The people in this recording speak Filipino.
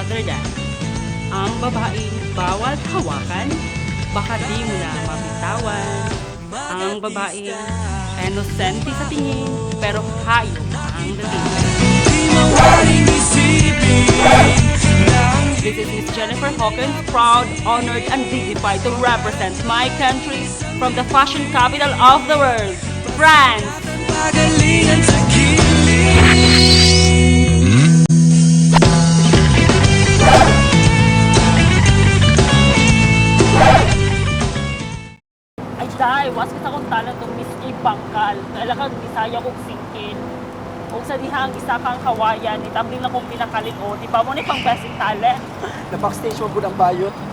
other than ang babaeng bawal hawakan, baka di mo na mabitawan. Ang babaeng inosente sa tingin, pero hayop ang dating. This is Miss Jennifer Hawkins, proud, honored, and dignified to represent my country from the fashion capital of the world, France. Ay, day, was kita kong tanan itong Miss Ibangkal. Nalagang Bisaya kong singkin. Kung sa dihang isa kang kawayan, itabling na kong pinakalit o, di ba mo na pang best talent? Na backstage mo po ng bayot.